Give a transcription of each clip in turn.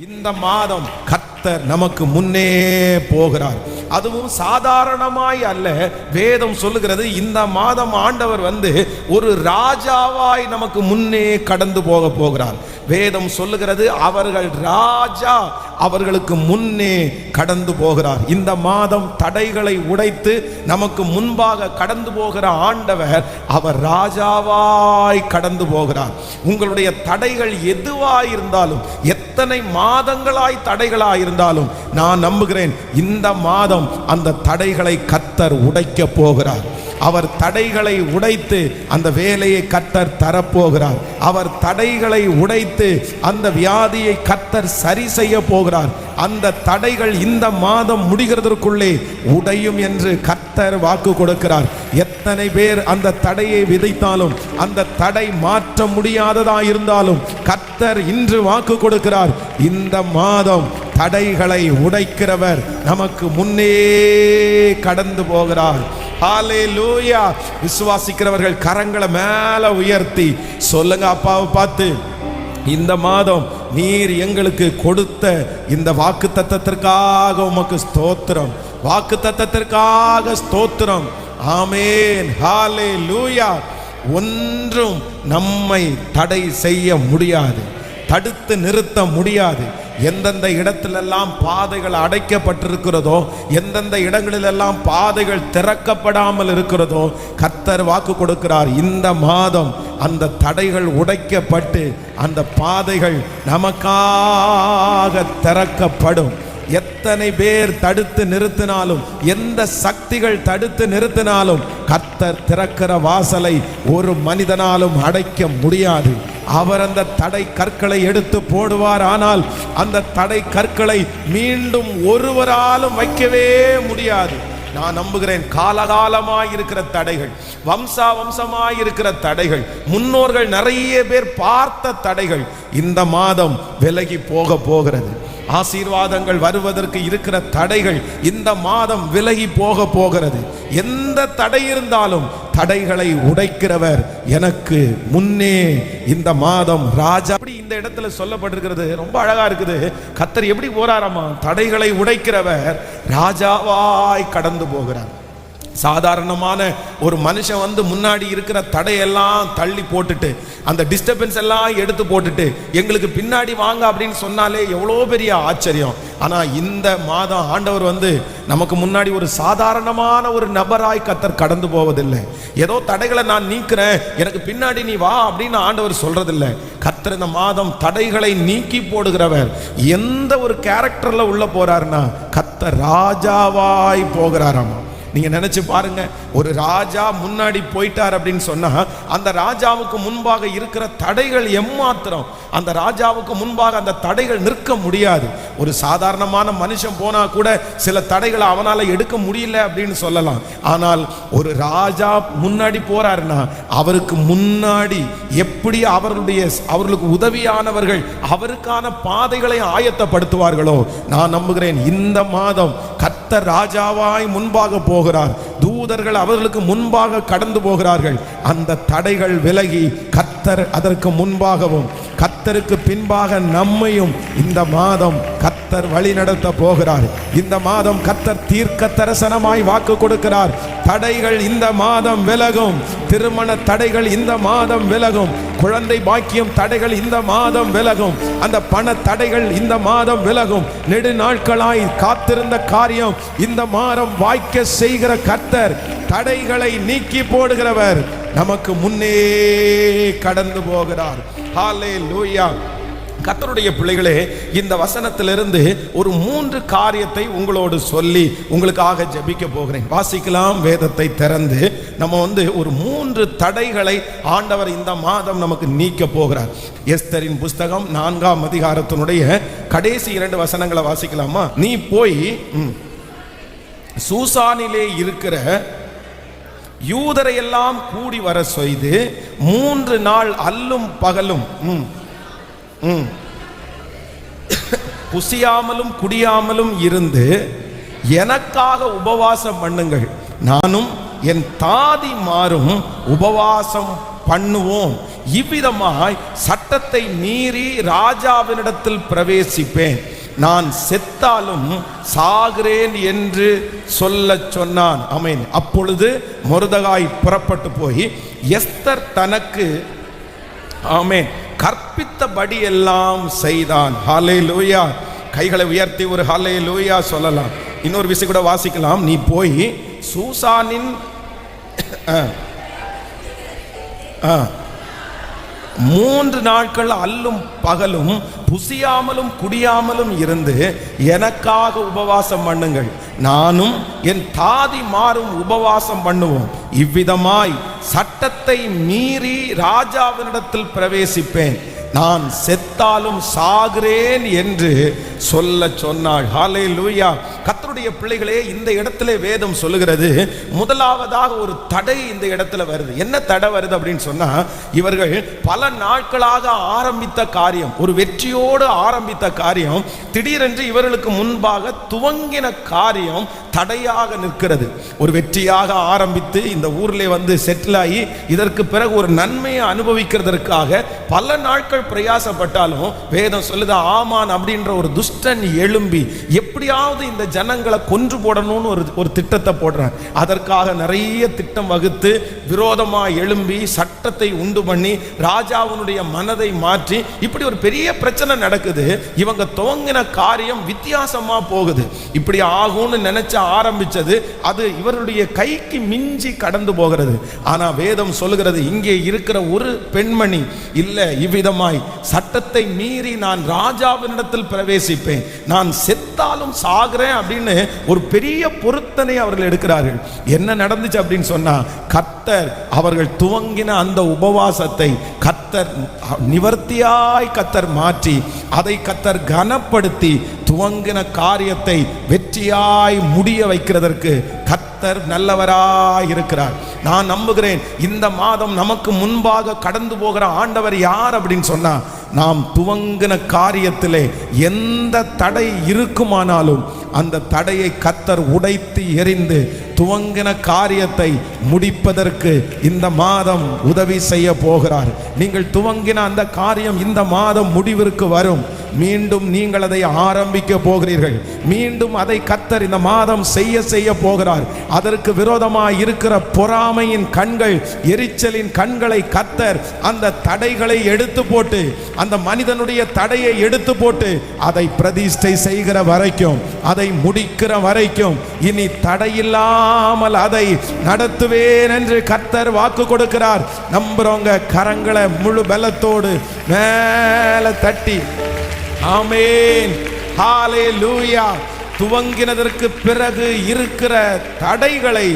இந்த மாதம் கர்த்தர் நமக்கு முன்னே போகிறார். அதுவும் சாதாரணமாய் அல்ல. வேதம் சொல்லுகிறது இந்த மாதம் ஆண்டவர் ஒரு ராஜாவாய் நமக்கு முன்னே கடந்து போகிறார். வேதம் சொல்லுகிறது அவர்கள் ராஜா அவர்களுக்கு முன்னே கடந்து போகிறார். இந்த மாதம் தடைகளை உடைத்து நமக்கு முன்பாக கடந்து போகிற ஆண்டவர் அவர் ராஜாவாய் கடந்து போகிறார். உங்களுடைய தடைகள் எதுவாய் இருந்தாலும், எத்தனை மாதங்களாய் தடைகளாய் இருந்தாலும், நான் நம்புகிறேன் இந்த மாதம் அந்த தடைகளை கர்த்தர் உடைக்க போகிறார். அவர் தடைகளை உடைத்து அந்த வேலையை கர்த்தர் தரப்போகிறார். அவர் தடைகளை உடைத்து அந்த வியாதியை கர்த்தர் சரி செய்ய போகிறார். அந்த தடைகள் இந்த மாதம் முடிகிறதற்குள்ளே உடையும் என்று கர்த்தர் வாக்கு கொடுக்கிறார். எத்தனை பேர் அந்த தடையை விதைத்தாலும், அந்த தடை மாற்ற முடியாததா இருந்தாலும் கர்த்தர் இன்று வாக்கு கொடுக்கிறார். இந்த மாதம் தடைகளை உடைக்கிறவர் நமக்கு முன்னே கடந்து போகிறார். ஹல்லேலூயா. விசுவாசிக்கிறவர்கள் கரங்களை மேல உயர்த்தி சொல்லுங்க, அப்பாவை பார்த்து, இந்த மாதம் நீர் எங்களுக்கு கொடுத்த இந்த வாக்கு தத்தத்திற்காக உமக்கு ஸ்தோத்திரம், வாக்கு தத்தத்திற்காக ஸ்தோத்திரம். ஆமென். ஹல்லேலூயா. ஒன்றும் நம்மை தடை செய்ய முடியாது, தடுத்து நிறுத்த முடியாது. எந்தெந்த இடத்திலெல்லாம் பாதைகள் அடைக்கப்பட்டிருக்கிறதோ, எந்தெந்த இடங்களிலெல்லாம் பாதைகள் திறக்கப்படாமல் இருக்கிறதோ, கர்த்தர் வாக்கு கொடுக்கிறார். இந்த மாதம் அந்த தடைகள் உடைக்கப்பட்டு அந்த பாதைகள் நமக்காக திறக்கப்படும். எத்தனை பேர் தடுத்து நிறுத்தினாலும், எந்த சக்திகள் தடுத்து நிறுத்தினாலும், கர்த்தர் திறக்கிற வாசலை ஒரு மனிதனாலும் அடைக்க முடியாது. அவர் அந்த தடை கற்களை எடுத்து போடுவார். ஆனால் அந்த தடை கற்களை மீண்டும் ஒருவராலும் வைக்கவே முடியாது. நான் நம்புகிறேன் காலகாலமாய் இருக்கிற தடைகள், வம்சமாய் இருக்கிற தடைகள், முன்னோர்கள் நிறைய பேர் பார்த்த தடைகள் இந்த மாதம் விலகி போகிறது. ஆசீர்வாதங்கள் வருவதற்கு இருக்கிற தடைகள் இந்த மாதம் விலகி போகிறது. எந்த தடை இருந்தாலும் தடைகளை உடைக்கிறவர் எனக்கு முன்னே இந்த மாதம் ராஜா. அப்படி இந்த இடத்துல சொல்லப்பட்டிருக்கிறது ரொம்ப அழகா இருக்குது. கர்த்தர் எப்படி போறாராமா? தடைகளை உடைக்கிறவர் ராஜாவாய் கடந்து போகிறார். சாதாரணமான ஒரு மனுஷன் முன்னாடி இருக்கிற தடையெல்லாம் தள்ளி போட்டுட்டு, அந்த டிஸ்டர்பன்ஸ் எல்லாம் எடுத்து போட்டுட்டு எங்களுக்கு பின்னாடி வாங்க அப்படின்னு சொன்னாலே எவ்வளோ பெரிய ஆச்சரியம். ஆனால் இந்த மாதம் ஆண்டவர் நமக்கு முன்னாடி ஒரு சாதாரணமான ஒரு நபராய் கர்த்தர் கடந்து போவதில்லை. ஏதோ தடைகளை நான் நீக்கிறேன், எனக்கு பின்னாடி நீ வா அப்படின்னு ஆண்டவர் சொல்றதில்லை. கர்த்தர் இந்த மாதம் தடைகளை நீக்கி போடுகிறவர். எந்த ஒரு கேரக்டர்ல உள்ள போறாருன்னா கர்த்தர் ராஜாவாய் போகிறாராமா. நீங்க நினைச்சு பாருங்க, ஒரு ராஜா முன்னாடி போயிட்டார் அப்படின்னு சொன்னா அந்த ராஜாவுக்கு முன்பாக இருக்கிற தடைகள் எம்மாத்திரம். அந்த ராஜாவுக்கு முன்பாக அந்த தடைகள் நிற்க முடியாது. ஒரு சாதாரணமான மனுஷன் போனா கூட சில தடைகளை அவனால எடுக்க முடியல அப்படின்னு சொல்லலாம். ஆனால் ஒரு ராஜா முன்னாடி போறாருன்னா அவருக்கு முன்னாடி எப்படி அவர்களுக்கு உதவியானவர்கள் அவருக்கான பாதைகளை ஆயத்தப்படுத்துவார்களோ, நான் நம்புகிறேன் இந்த மாதம் கர்த்தர் ராஜாவாய் முன்பாக போகிறார். தூதர்கள் அவர்களுக்கு முன்பாக கடந்து போகிறார்கள். அந்த தடைகள் விலகி கர்த்தர் அதற்கு முன்பாகவும் கர்த்தருக்கு பின்பாக நம்மையும் இந்த மாதம் கர்த்தர் வழி நடத்த போகிறார். இந்த மாதம் கர்த்தர் தீர்க்க தரிசனமாய் வாக்கு கொடுக்கிறார். தடைகள் இந்த மாதம் விலகும். திருமண தடைகள் இந்த மாதம் விலகும். குழந்தை பாக்கியம் தடைகள் இந்த மாதம் விலகும். அந்த பண தடைகள் இந்த மாதம் விலகும். நெடு நாட்களாய் காத்திருந்த காரியம் இந்த மாதம் வாய்க்க செய்கிற கர்த்தர் தடைகளை நீக்கி போடுகிறவர் நமக்கு முன்னே கடந்து போகிறார். ஹல்லேலூயா. கர்த்தருடைய பிள்ளைகளே, இந்த வசனத்திலிருந்து ஒரு 3 காரியத்தை உங்களோடு சொல்லி உங்களுக்காக ஜெபிக்க போகிறேன். வாசிக்கலாம் வேதத்தை திறந்து. நம்ம ஒரு 3 தடைகளை ஆண்டவர் இந்த மாதம் நமக்கு நீக்க போகிறார். எஸ்தரின் புஸ்தகம் 4ஆம் அதிகாரத்தினுடைய கடைசி 2 வசனங்களை வாசிக்கலாமா? நீ போய் சூசானிலே இருக்கிற யூதரையெல்லாம் கூடி வர செய்து 3 நாள் அல்லும் பகலும் புசியாமலும் குடியாமலும் இருந்து எனக்காக உபவாசம் பண்ணுங்கள். நானும் என் தாதி மாறும் உபவாசம் பண்ணுவோம். இவ்விதமாய் சட்டத்தை மீறி ராஜாவினிடத்தில் பிரவேசிப்பேன். நான் செத்தாலும் சாகிறேன் என்று சொல்ல சொன்னான். ஆமென். அப்பொழுது மொர்தெகாய் புறப்பட்டு போய் எஸ்தர் தனக்கு ஆமென் கற்பித்தபடி எல்லாம் செய்தான். ஹல்லேலூயா. கைகளை உயர்த்தி ஒரு ஹல்லேலூயா சொல்லலாம். இன்னொரு விஷயம் கூட வாசிக்கலாம். நீ போய் சூசானின் 3 நாட்கள் அல்லும் பகலும் புசியாமலும் குடியாமலும் இருந்து எனக்காக உபவாசம் பண்ணுங்கள். நானும் என் தாதி மாறும் உபவாசம் பண்ணுவோம். இவ்விதமாய் சட்டத்தை மீறி ராஜாவினிடத்தில் பிரவேசிப்பேன். நான் செத்தாலும் சாகிறேன் என்று சொல்ல சொன்னாள். ஹல்லேலூயா. கர்த்தருடைய பிள்ளைகளே, இந்த இடத்துல வேதம் சொல்லுகிறது, முதலாவதாக ஒரு தடை இந்த இடத்துல வருது. என்ன தடை வருது அப்படின்னு சொன்னா, இவர்கள் பல நாட்களாக ஆரம்பித்த காரியம், ஒரு வெற்றியோடு ஆரம்பித்த காரியம், திடீரென்று இவர்களுக்கு முன்பாக துவங்கின காரியம் தடையாக நிற்கிறது. ஒரு வெற்றியாக ஆரம்பித்து இந்த ஊரிலே வந்து செட்டில் ஆகி இதற்கு பிறகு ஒரு நன்மையை அனுபவிக்கிறதற்காக பல நாட்கள் பிரயாசப்பட்டாலும் வேதம் சொல்லுது, ஆமான் அப்படின்ற ஒரு துஷ்டன் எழும்பி எப்படியாவது இந்த ஜனங்களை கொன்று போடணும்னு ஒரு திட்டத்தை போடுறான். அதற்காக நிறைய திட்டம் வகுத்து விரோதமாக எழும்பி சட்டத்தை உண்டு பண்ணி ராஜாவுடைய மனதை மாற்றி இப்படி ஒரு பெரிய பிரச்சனை நடக்குது. இவங்க துவங்கின காரியம் வித்தியாசமா போகுது. இப்படி ஆகும்னு நினைச்ச ஆரம்பிச்சது அது இவருடைய கைக்கு மிஞ்சி கடந்து போகிறது. ஆனா வேதம் சொல்லுகிறது, இங்கே இருக்கிற ஒரு பெண்மணி இல்ல, இவ்விதமாய் சட்டத்தை மீறி நான் ராஜாவினிடத்தில் பிரவேசிப்பேன், நான் செத்தாலும் சாகிறேன் அப்படின்னு ஒரு பெரிய பொருத்தனை அவர்கள் எடுக்கிறார்கள். என்ன நடந்துச்சு அப்படின்னு சொன்னா, கர்த்தர் அவர்கள் துவங்கின அந்த உபவாசத்தை கர்த்தர் நிவர்த்தியாய் கர்த்தர் மாற்றி அதை கர்த்தர் கனப்படுத்தி துவங்கின காரியத்தை வெற்றியாய் முடிய வைக்கிறதற்கு கர்த்தர் நல்லவராய் இருக்கிறார். நான் நம்புகிறேன் இந்த மாதம் நமக்கு முன்பாக கடந்து போகிற ஆண்டவர் யார் அப்படின்னு சொன்னா, நாம் துவங்கின காரியத்திலே எந்த தடை இருக்குமானாலும் அந்த தடையை கர்த்தர் உடைத்து எறிந்து துவங்கின காரியத்தை முடிப்பதற்கு இந்த மாதம் உதவி செய்ய போகிறார். நீங்கள் துவங்கின அந்த காரியம் இந்த மாதம் முடிவிற்கு வரும். மீண்டும் நீங்கள் அதை ஆரம்பிக்க போகிறீர்கள். மீண்டும் அதை கர்த்தர் இந்த மாதம் செய்ய போகிறார். அதற்கு விரோதமாக இருக்கிற பொறாமையின் கண்கள், எரிச்சலின் கண்களை கர்த்தர் அந்த தடைகளை எடுத்து போட்டு, அந்த மனிதனுடைய தடையை எடுத்து போட்டு அதை பிரதிஷ்டை செய்கிற வரைக்கும், அதை முடிக்கிற வரைக்கும் இனி தடையில்லாமல் அதை நடத்துவேன் என்று கர்த்தர் வாக்கு கொடுக்கிறார். நம்புறவங்க கரங்களை முழு பலத்தோடு மேல தட்டி ஆமென், ஹல்லேலூயா. துவங்கினதற்கு பிறகு இருக்கிற தடைகளை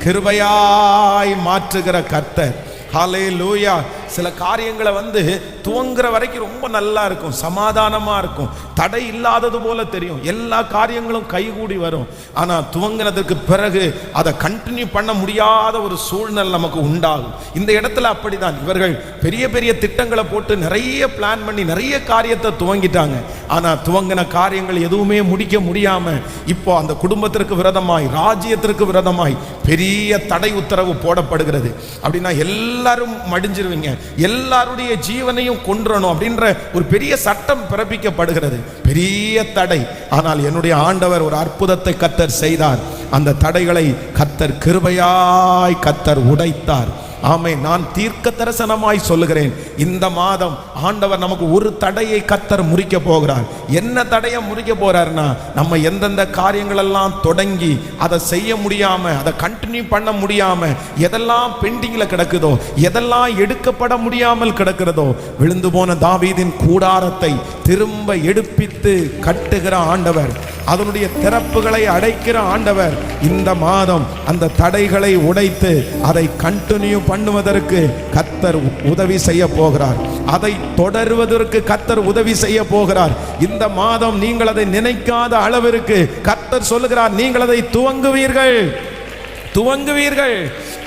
கிருபையாய் மாற்றுகிற கர்த்தர். ஹல்லேலூயா. சில காரியங்களை வந்து துவங்குற வரைக்கும் ரொம்ப நல்லா இருக்கும், சமாதானமா இருக்கும், தடை இல்லாதது போல தெரியும், எல்லா காரியங்களும் கைகூடி வரும். ஆனா துவங்கினதுக்கு பிறகு அதை கண்டினியூ பண்ண முடியாத ஒரு சூழ்நிலை நமக்கு உண்டாகும். இந்த இடத்துல அப்படிதான் இவர்கள் பெரிய பெரிய திட்டங்களை போட்டு நிறைய பிளான் பண்ணி நிறைய காரியத்தை துவங்கிட்டாங்க. ஆனா துவங்கின காரியங்கள் எதுவுமே முடிக்க முடியாம இப்போ அந்த குடும்பத்திற்கு விரோதமாய், ராஜ்யத்திற்கு விரோதமாய் பெரிய தடை உத்தரவு போடப்படுகிறது. அப்படின்னா எல்லாரும் மடிஞ்சிருவீங்க, எல்லாருடைய ஜீவனையும் கொன்றணும் அப்படின்ற ஒரு பெரிய சட்டம் பிறப்பிக்கப்படுகிறது. பெரிய தடை. ஆனால் என்னுடைய ஆண்டவர் ஒரு அற்புதத்தை கர்த்தர் செய்தார். அந்த தடைகளை கர்த்தர் கிருபையாய் கர்த்தர் உடைத்தார். ஆமென். நான் தீர்க்க தரிசனமாய் சொல்லுகிறேன், இந்த மாதம் ஆண்டவர் நமக்கு ஒரு தடையை கர்த்தர் முறிக்க போகிறார். என்ன தடையை முறிக்க போறாருன்னா, நம்ம எந்தெந்த காரியங்கள் எல்லாம் தொடங்கி அதை செய்ய முடியாம, அதை கண்டினியூ பண்ண முடியாம, எதெல்லாம் பெண்டிங்ல கிடக்குதோ, எதெல்லாம் எடுக்கப்பட முடியாமல் கிடக்கிறதோ, விழுந்து போன தாவீதின் கூடாரத்தை திரும்ப எடுப்பித்து கட்டுகிற ஆண்டவர், அதனுடைய திறப்புகளை அடைக்கிற ஆண்டவர் இந்த மாதம் அந்த தடைகளை உடைத்து அதை கண்டினியூ பண்ணுவதற்கு கர்த்தர் உதவி செய்ய போகிறார். அதை தொடருவதற்கு கர்த்தர் உதவி செய்ய போகிறார். இந்த மாதம் நீங்கள் அதை நினைக்காத அளவிற்கு கர்த்தர் சொல்லுகிறார், நீங்கள் அதை துவங்குவீர்கள்.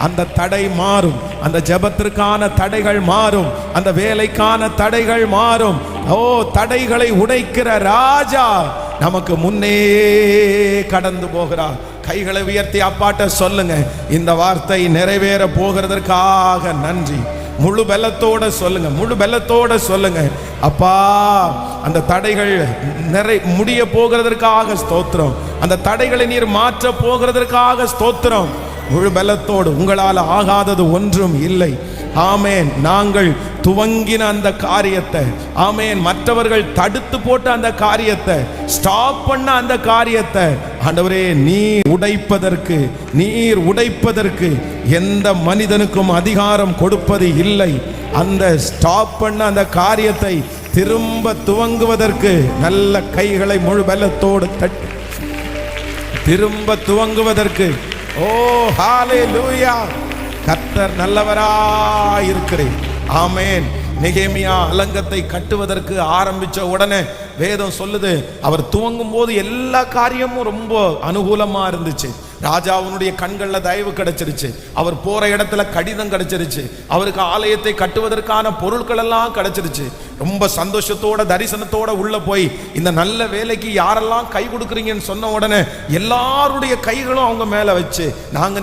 அந்த தடை மாறும், அந்த ஜெபத்திற்கான தடைகள் மாறும், அந்த வேலைக்கான தடைகள் மாறும். ஓ, தடைகளை உடைக்கிற ராஜா நமக்கு முன்னே கடந்து போகிறார். கைகளை உயர்த்தி அப்பாட்ட சொல்லுங்க, இந்த வார்த்தை நிறைவேற போகிறதற்காக நன்றி. முழு பலத்தோட சொல்லுங்க, முழு பலத்தோட சொல்லுங்க. அப்பா, அந்த தடைகள் முடிய போகிறதற்காக ஸ்தோத்திரம். அந்த தடைகளை நீர் மாற்ற போகிறதற்காக ஸ்தோத்திரம். முழு பலத்தோடு, உங்களால் ஆகாதது ஒன்றும் இல்லை. ஆமேன். நாங்கள் துவங்கின அந்த காரியத்தை, ஆமேன், மற்றவர்கள் தடுத்து போட்ட அந்த காரியத்தை, ஸ்டாப் பண்ண அந்த காரியத்தை ஆண்டவரே நீர் உடைப்பதற்கு எந்த மனிதனுக்கும் அதிகாரம் கொடுப்பது இல்லை. அந்த ஸ்டாப் பண்ண அந்த காரியத்தை திரும்ப துவங்குவதற்கு நல்ல கைகளை முழு பலத்தோடு தட்டி திரும்ப துவங்குவதற்கு. ஓ ஹல்லேலூயா! கர்த்தர் நல்லவராயிருக்கிறேன். ஆமேன். நெகேமியா அலங்கத்தை கட்டுவதற்கு ஆரம்பிச்ச உடனே வேதம் சொல்லுது, அவர் துவங்கும் போது எல்லா காரியமும் ரொம்ப அனுகூலமா இருந்துச்சு. ராஜாவுடைய கண்கள்ல தயவு கிடைச்சிருச்சு. அவர் போற இடத்துல கடிதம் கிடைச்சிருச்சு. அவருக்கு ஆலயத்தை கட்டுவதற்கான பொருட்கள் எல்லாம் கிடைச்சிருச்சு. ரொம்ப சந்தோஷத்தோட தரிசனத்தோட உள்ள போய் இந்த நல்ல வேலைக்கு யாரெல்லாம் கை கொடுக்குறீங்கன்னு சொன்ன உடனே எல்லாருடைய கைகளும் அவங்க மேல வச்சு நாங்க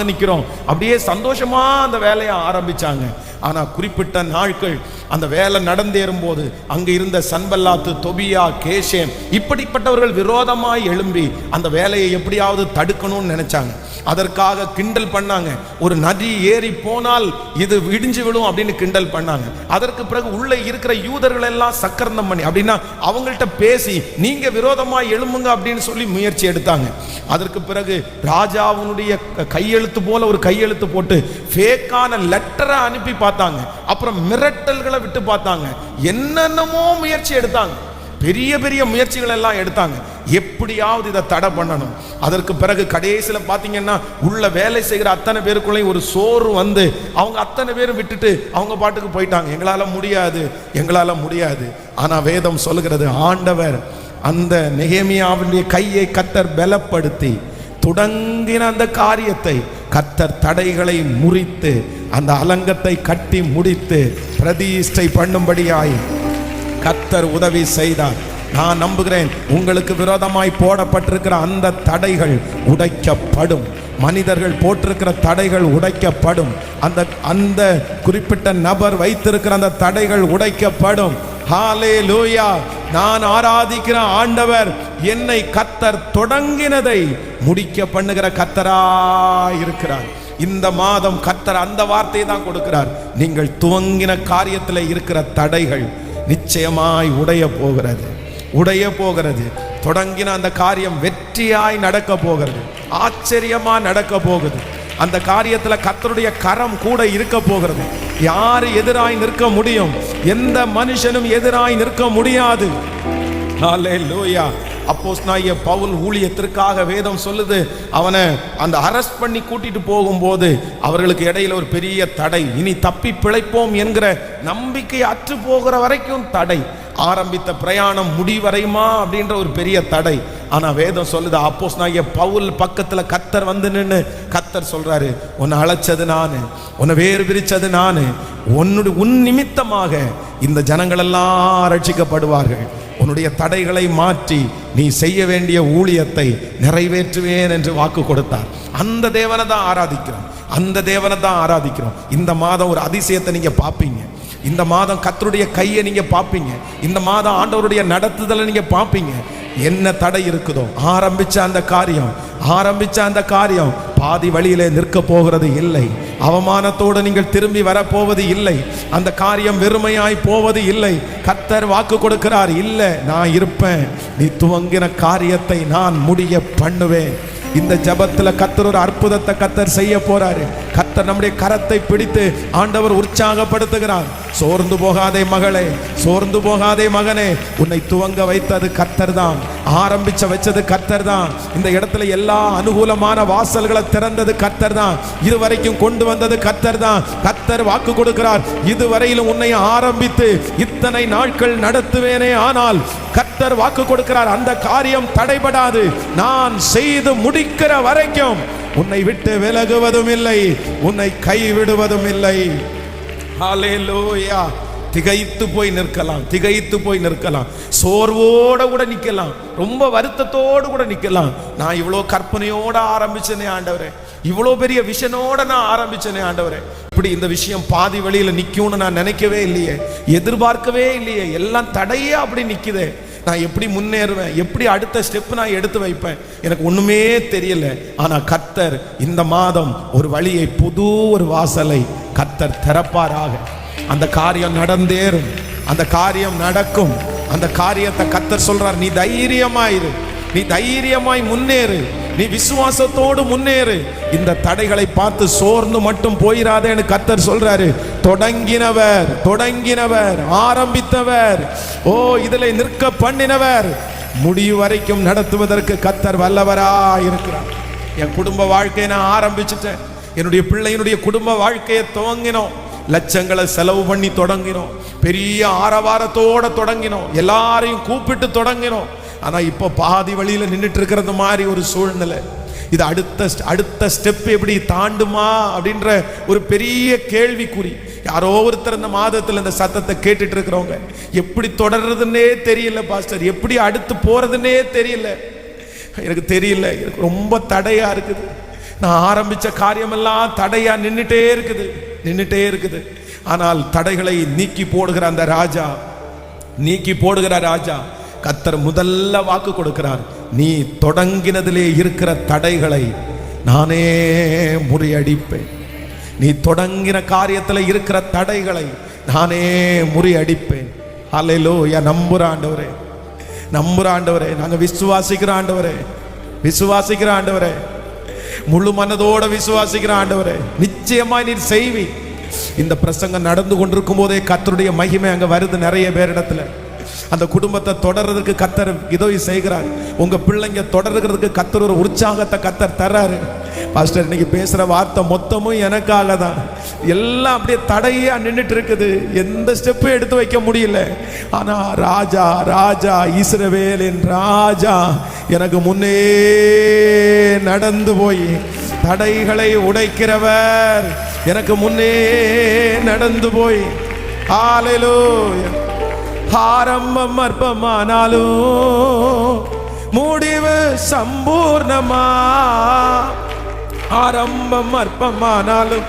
நிக்கிறோம் அப்படியே சந்தோஷமா அந்த வேலையை ஆரம்பிச்சாங்க. ஆனா குறிப்பிட்ட நாட்கள் அந்த வேலை நடந்தேறும் போது அங்க இருந்த சன்பல்லாத்து, தொபியா, கேஷேம் இப்படிப்பட்டவர்கள் விரோதமாய் எழும்பி அந்த வேலையை எப்படியாவது தடுக்கணும்னு நினைச்சாங்க. அதற்காக கிண்டல் பண்ணாங்க. ஒரு நதி ஏறி போனால் இது இடிஞ்சு விடும் அப்படின்னு கிண்டல் பண்ணாங்க. அதற்கு பிறகு உள்ள இருக்கிற யூதர்கள் எல்லாம் சக்கரந்தம் பண்ணி அப்படின்னா அவங்கள்ட்ட பேசி நீங்க விரோதமாய் எழும்புங்க அப்படின்னு சொல்லி முயற்சி எடுத்தாங்க. அதற்கு பிறகு ராஜாவுடைய கையெழுத்து போல ஒரு கையெழுத்து போட்டு ஃபேக்கான லெட்டரை அனுப்பி பார்த்தாங்க. அப்புறம் மிரட்டல்களை விட்டு பார்த்தாங்க. என்னென்னமோ முயற்சி எடுத்தாங்க. பெரிய பெரிய முயற்சிகள் எல்லாம் எடுத்தாங்க. எப்படியாவது இதை தடை பண்ணணும். அதற்கு பிறகு கடைசியில் பார்த்தீங்கன்னா உள்ள வேலை செய்கிற அத்தனை பேருக்குள்ளேயும் ஒரு சோறு வந்து அவங்க அத்தனை பேரும் விட்டுட்டு அவங்க பாட்டுக்கு போயிட்டாங்க. எங்களால முடியாது. ஆனா வேதம் சொல்லுகிறது, ஆண்டவர் அந்த நெகேமியாவுடைய கையை கர்த்தர் பலப்படுத்தி தொடங்கின அந்த காரியத்தை கர்த்தர் தடைகளை முறித்து அந்த அலங்கத்தை கட்டி முடித்து பிரதிஷ்டை பண்ணும்படியாய் கர்த்தர் உதவி செய்தார். நான் நம்புகிறேன் உங்களுக்கு விரோதமாய் போடப்பட்டிருக்கிற அந்த தடைகள் உடைக்கப்படும். மனிதர்கள் போட்டிருக்கிற தடைகள் உடைக்கப்படும். அந்த குறிப்பிட்ட நபர் வைத்திருக்கிற அந்த தடைகள் உடைக்கப்படும். ஹல்லேலூயா! நான் ஆராதிக்கிற ஆண்டவர் என்னை கர்த்தர் தொடங்கினதை முடிக்க பண்ணுகிற கர்த்தராய் இருக்கிறார். இந்த மாதம் கர்த்தர் அந்த வார்த்தையை தான் கொடுக்கிறார். நீங்கள் துவங்கின காரியத்தில் இருக்கிற தடைகள் நிச்சயமாய் உடைய போகிறது. தொடங்கின அந்த காரியம் வெற்றியாய் நடக்க போகிறது. ஆச்சரியமா நடக்க போகுது. அந்த காரியத்துல கர்த்தருடைய கரம் கூட இருக்க போகிறது. யாரு எதிராய் நிற்க முடியும்? எந்த மனுஷனும் எதிராய் நிற்க முடியாது. ஹல்லேலூயா! அப்போஸ்தலனாகிய பவுல் ஊழியத்திற்காக வேதம் சொல்லுது, அவனை அந்த அரெஸ்ட் பண்ணி கூட்டிட்டு போகும்போது அவர்களுக்கு இடையில ஒரு பெரிய தடை. இனி தப்பி பிழைப்போம் என்கிற நம்பிக்கை அற்று போகிற வரைக்கும் தடை. ஆரம்பித்த பிரயாணம் முடிவரையுமா அப்படின்ற ஒரு பெரிய தடை. ஆனா வேதம் சொல்லுது, அப்போஸ்தலனாகிய பவுல் பக்கத்துல கர்த்தர் வந்து நின்று கர்த்தர் சொல்றாரு, உன்னை அழைச்சது நானு, உன்னை வேறு பிரிச்சது நானு, உன் நிமித்தமாக இந்த ஜனங்கள் எல்லாம் ரட்சிக்கப்படுவார்கள். உன்னுடைய தடைகளை மாற்றி நீ செய்ய வேண்டிய ஊழியத்தை நிறைவேற்றுவேன் என்று வாக்கு கொடுத்தார். அந்த தேவனை தான் ஆராதிக்கிறோம். இந்த மாதம் ஒரு அதிசயத்தை நீங்க பார்ப்பீங்க. இந்த மாதம் கர்த்தருடைய கையை நீங்க பார்ப்பீங்க. இந்த மாதம் ஆண்டவருடைய நடத்துதலை நீங்க பார்ப்பீங்க. என்ன தடை இருக்குதோ ஆரம்பிச்ச அந்த காரியம் பாதி வழியிலே நிற்க போகிறது இல்லை. அவமானத்தோடு நீங்கள் திரும்பி வரப்போவது இல்லை. அந்த காரியம் வெறுமையாய் போவது இல்லை. கர்த்தர் வாக்கு கொடுக்கிறார், இல்லை நான் இருப்பேன், நீ துவங்கின காரியத்தை நான் முடிய பண்ணுவேன். இந்த ஜபத்துல கர்த்தர் ஒரு அற்புதத்தை கர்த்தர் செய்ய போறாரு. கர்த்தர் நம்முடைய கரத்தை பிடித்து ஆண்டவர் உற்சாகப்படுத்துகிறார். சோர்ந்து போகாதே மகளே, சோர்ந்து போகாதே மகனே, உன்னை துவங்க வைத்தது கர்த்தர் தான். ஆரம்பிச்ச வச்சது கர்த்தர் தான். இந்த இடத்துல எல்லா அனுகூலமான வாசல்களை திறந்தது கர்த்தர் தான். இதுவரைக்கும் கொண்டு வந்தது கர்த்தர் தான். கர்த்தர் வாக்கு கொடுக்கிறார், இதுவரையிலும் உன்னை ஆரம்பித்து இத்தனை நாட்கள் நடத்துவேனே, ஆனால் கர்த்தர் வாக்கு கொடுக்கிறார், அந்த காரியம் தடைபடாது. நான் செய்து முடிக்கிற வரைக்கும் உன்னை விட்டு விலகுவதும் இல்லை, உன்னை கைவிடுவதும் இல்லை. ஹல்லேலூயா! திகைத்து போய் நிற்கலாம், சோர்வோட கூட நிற்கலாம், ரொம்ப வருத்தத்தோடு கூட நிற்கலாம். நான் இவ்வளோ கற்பனையோட ஆரம்பிச்சேனே ஆண்டவரே, இவ்வளோ பெரிய விஷனோட நான் ஆரம்பிச்சேனே ஆண்டவரே, இப்படி இந்த விஷயம் பாதி வழியில நிக்கும்னு நான் நினைக்கவே இல்லையே, எதிர்பார்க்கவே இல்லையே, எல்லாம் தடையே அப்படி நிக்குதே. நான் எப்படி முன்னேறுவேன், எப்படி அடுத்த ஸ்டெப் நான் எடுத்து வைப்பேன், எனக்கு ஒண்ணுமே தெரியல. ஆனா கர்த்தர் இந்த மாதம் ஒரு வழியை, புது ஒரு வாசலை கர்த்தர் திறப்பாராக. அந்த காரியம் நடந்தேறும், அந்த காரியம் நடக்கும். அந்த காரியத்தை கர்த்தர் சொல்றார், நீ தைரியமாயிரு, நீ தைரியமாய் முன்னேறு, நீ விசுவாசத்தோடு முன்னேறு. இந்த தடைகளை பார்த்து சோர்ந்து மட்டும் போயிராதேன்னு கர்த்தர் சொல்றாரு. தொடங்கினவர் ஆரம்பித்தவர், ஓ இதில் நிற்க பண்ணினவர், முடிவு வரைக்கும் நடத்துவதற்கு கர்த்தர் வல்லவரா இருக்கிறார். என் குடும்ப வாழ்க்கையை நான் ஆரம்பிச்சுட்டேன். என்னுடைய பிள்ளையினுடைய குடும்ப வாழ்க்கையை துவங்கினோம். லட்சங்களை செலவு பண்ணி தொடங்கினோம். பெரிய ஆரவாரத்தோட தொடங்கினோம். எல்லாரையும் கூப்பிட்டு தொடங்கினோம். ஆனா இப்போ பாதி வழியில நின்றுட்டு இருக்கிறது மாதிரி ஒரு சூழ்நிலை. இது அடுத்த ஸ்டெப் எப்படி தாண்டுமா அப்படின்ற ஒரு பெரிய கேள்விக்குறி. யாரோ ஒருத்தர் இந்த மாதத்தில் இந்த சத்தத்தை கேட்டுட்டு இருக்கிறவங்க, எப்படி தொடர்றதுன்னே தெரியல பாஸ்டர், எப்படி அடுத்து போறதுன்னே தெரியல, எனக்கு தெரியல, எனக்கு ரொம்ப தடையா இருக்குது. நான் ஆரம்பிச்ச காரியமெல்லாம் தடையா நின்றுட்டே இருக்குது. ஆனால் தடைகளை நீக்கி போடுகிற அந்த ராஜா, கர்த்தர் முதல்ல வாக்கு கொடுக்கிறார், நீ தொடங்கினதிலே இருக்கிற தடைகளை நானே முறியடிப்பேன். நீ தொடங்கின காரியத்தில் இருக்கிற தடைகளை நானே முறியடிப்பேன். ஹல்லேலூயா. நம்புற ஆண்டவரே, நாங்க விசுவாசிக்கிற ஆண்டவரே, முழு மனதோட விசுவாசிக்கிற ஆண்டவரே, நிச்சயமா நீ செய்வி. இந்த பிரசங்கம் நடந்து கொண்டிருக்கும் போதே கர்த்தருடைய மகிமை அங்க வருது நிறைய பேரிடத்துல. அந்த குடும்பத்தை தொடர்றதுக்கு கர்த்தர் உதவி செய்கிறார். உங்க பிள்ளைங்க தொடர்றதுக்கு கர்த்தர் ஒரு உற்சாகத்தை கர்த்தர் தர்றாரு. பாஸ்டர் இன்னைக்கு பேசுற வார்த்தை மொத்தமும் எனக்காக தான். எல்லாம் அப்படியே தடையா நின்றுட்டு இருக்குது, எந்த ஸ்டெப்பும் எடுத்து வைக்க முடியல. ஆனா ராஜா இஸ்ரவேலின் ராஜா எனக்கு முன்னே நடந்து போய் தடைகளை உடைக்கிறவர், எனக்கு முன்னே நடந்து போய், ஹல்லேலூயா. ஆரம்பம் அற்பமானாலும் முடிவு சம்பூர்ணமா, ஆரம்பம் அற்பமானாலும்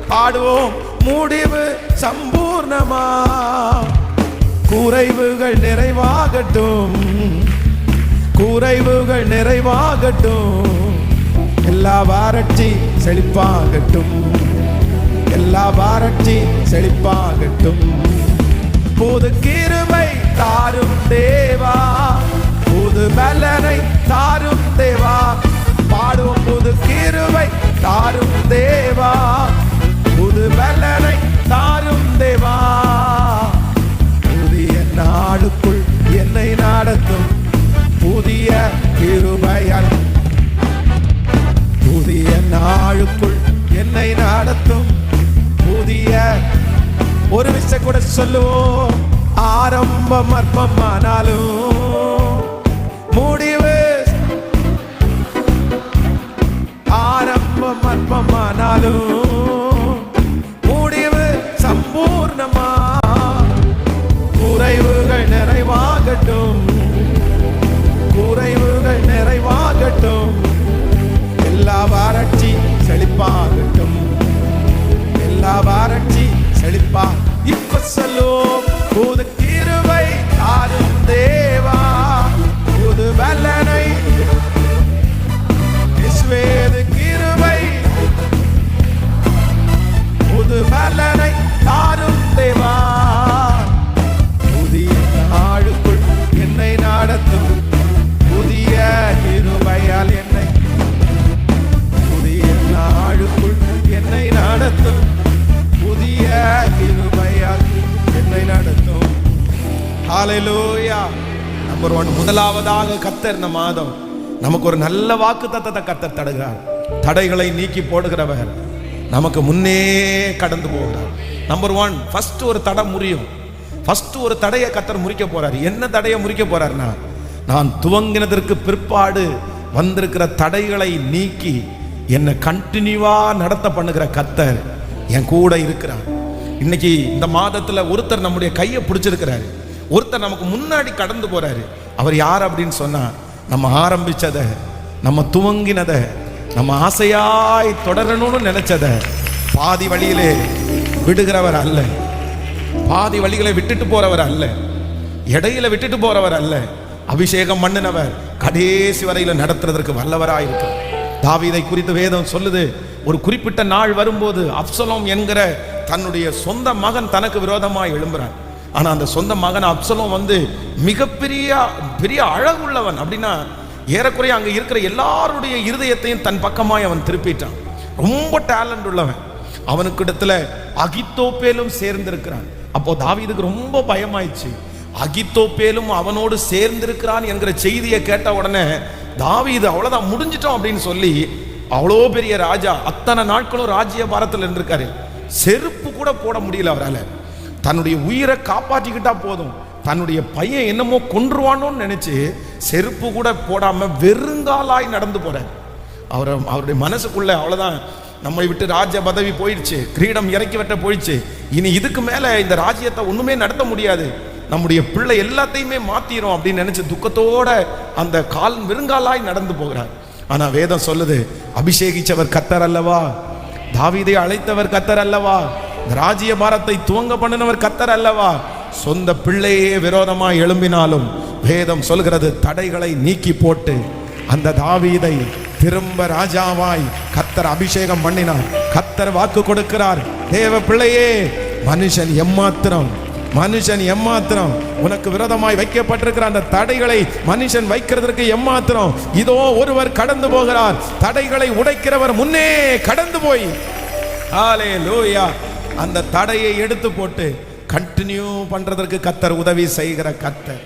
பாடுவோம், முடிவு சம்பூர்ணமா. குறைவுகள் நிறைவாகட்டும், எல்லா வறட்சி செழிப்பாகட்டும், புது கிருபை தாரும் தேவா, புது பலனை தாரும் தேவா. பாடுவோம், புது கிருபை தாரும் தேவா, புது பலனை தாரும் தேவா. புதிய நாளுக்குள் என்னை நடத்தும் புதிய கிருபையால், புதிய நாளுக்குள் என்னை நடத்தும் புதிய. ஒரு விஷயம் கூட சொல்லுவோம், ஆரம்பம் அற்பமானாலும் முடிவு, ஆரம்பம் அற்பமானாலும் முடிவு சம்பூர்ணமா. குறைவுகள் நிறைவாகட்டும், எல்லா வறட்சி செழிப்பாகட்டும், செழிப்பா. இப்ப சொல்லும், புது கிருபை தாரும் தேவா, புது பலனை, இஸ்வேது கிருபை, புது பலனை தாரும் தேவா. புதிய நாளுக்குள் என்னை நடத்தும் புதிய கிருபையால், என்னை புதிய நாளுக்குள் என்னை நடத்தும் புதிய கிருபையால் என்னை நடத்தும். ஹல்லேலூயா. நம்பர் 1, முதலாவதாக கர்த்தர் இந்த மாதம் நமக்கு ஒரு நல்ல வாக்குத்தத்தத்தை கர்த்தர் தருகிறார். தடைகளை நீக்கி போடுகிறவர், நமக்கு முன்னே கடந்து போகிறார். நம்பர் 1, ஃபர்ஸ்ட் ஒரு தடை முறியும். ஃபர்ஸ்ட் ஒரு தடையை கர்த்தர் முறிக்க போறார். என்ன தடையை முறிக்க போறார்னா, நான் துவங்கினதற்கு பிற்பாடு வந்திருக்கிற தடைகளை நீக்கி என்னை கண்டினியூவா நடத்த பண்ணுகிற கர்த்தர் என் கூட இருக்கிறார். இன்னைக்கு இந்த மாதத்துல ஒருத்தர் நம்முடைய கையை பிடிச்சிருக்கிறாரு, ஒருத்தர் நமக்கு முன்னாடி கடந்து போறாரு. அவர் யார் அப்படின்னு சொன்னா, நம்ம ஆரம்பிச்சதை, நம்ம துவங்கினதை, நம்ம ஆசையாய் தொடரணும்னு நினைச்சத பாதி வழியிலே விடுகிறவர் அல்ல, பாதி வழிகளை விட்டுட்டு போறவர் அல்ல, இடையில விட்டுட்டு போறவர் அல்ல. அபிஷேகம் பண்ணினவர் கடைசி வரையில நடத்துறதற்கு வல்லவராயிருக்கிறார். தாவீதை குறித்து வேதம் சொல்லுது, ஒரு குறிப்பிட்ட நாள் வரும்போது அப்சலோம் என்கிற தன்னுடைய சொந்த மகன் தனக்கு விரோதமாய் எழும்புறான். ஆனா அந்த சொந்த மகன் அப்சலோம் பெரிய அழகுள்ளவன். அப்படின்னா ஏறக்குறைய அங்க இருக்கிற எல்லாருடைய இருதயத்தையும் தன் பக்கமாய் அவன் திருப்பிட்டான். ரொம்ப டேலண்ட் உள்ளவன். அவனுக்கு இடத்துல அகித்தோப்பேலும் சேர்ந்திருக்கிறான். அப்போ தாவீதுக்கு ரொம்ப பயமாயிடுச்சு. அகித்தோப்பேலும் அவனோடு சேர்ந்திருக்கிறான் என்கிற செய்தியை கேட்ட உடனே தாவீது அவ்வளவுதான், முடிஞ்சிட்டோம் அப்படின்னு சொல்லி, அவ்வளோ பெரிய ராஜா, அத்தனை நாட்களும் ராஜ்ய பாரத்தில் இருந்திருக்காரு, செருப்பு கூட போட முடியல அவரால். தன்னுடைய உயிரை காப்பாற்றிக்கிட்டா போதும், தன்னுடைய பையன் என்னமோ கொன்றுவானோன்னு நினைச்சு செருப்பு கூட போடாம வெறுங்காலாய் நடந்து போறார். அவருடைய மனசுக்குள்ள அவ்வளவுதான், நம்மை விட்டு ராஜ்ய பதவி போயிடுச்சு, கிரீடம் இறக்கி வெட்ட போயிடுச்சு, இனி இதுக்கு மேல இந்த ராஜ்யத்தை ஒண்ணுமே நடத்த முடியாது, நம்முடைய பிள்ளை எல்லாத்தையுமே மாத்திரும் அப்படின்னு நினைச்சு துக்கத்தோட அந்த வெறுங்காலாய் நடந்து போகிறார். ஆனா வேதம் சொல்லுது, அபிஷேகிச்சவர் கர்த்தர் அல்லவா, தாவீதை அழைத்தவர் கர்த்தர் அல்லவா, ராஜ்ய பாரத்தை துவங்க பண்ணினவர் கர்த்தர் அல்லவா. சொந்த பிள்ளையே விரோதமாய் எழும்பினாலும் வேதம் சொல்கிறது, தடைகளை நீக்கி போட்டு அந்த தாவீதை திரும்ப ராஜாவாய் கர்த்தர் அபிஷேகம் பண்ணினார். கர்த்தர் வாக்கு கொடுக்கிறார், தேவ பிள்ளையே, மனுஷன் எம்மாத்திரம் உனக்கு விரோதமாய் வைக்கப்பட்டிருக்கிற அந்த தடைகளை மனுஷன் வைக்கிறதற்கு எம்மாத்திரம், இதோ ஒருவர் கடந்து போகிறார், தடைகளை உடைக்கிறவர் முன்னே கடந்து போய் ஹல்லேலூயா அந்த தடையை எடுத்து போட்டு கண்டினியூ பண்றதற்கு கர்த்தர் உதவி செய்கிற கர்த்தர்.